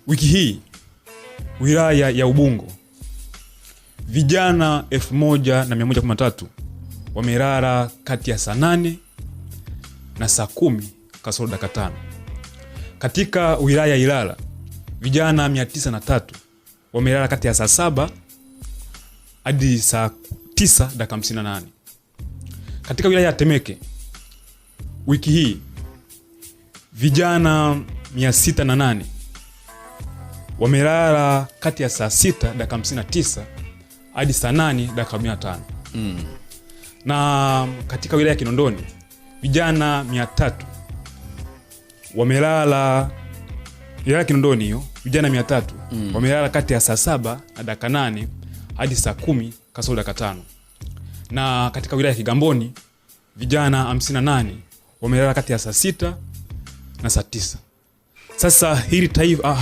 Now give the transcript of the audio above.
Wiki hii wilaya ya Ubungo vijana 1113 wamelala kati ya saa 8 na saa 10 kasoro dakika 5. Katika wilaya ya Ilala vijana 903 wamelala kati ya saa 7 hadi saa 9 dakika 58. Katika wilaya ya Temeke wiki hii vijana 608 wamelala kati ya saa 6 dakika 59 hadi saa 8 dakika 45. Na katika wilaya ya Kinondoni vijana 300 wamelala, wilaya ya Kinondoni hiyo vijana 300 wamelala kati ya saa 7 na dakika 8 hadi saa 10 kasoro dakika 5. Na katika wilaya ya Kigamboni vijana 58 wamelala kati ya saa 6 na saa 9. Sasa hili taifa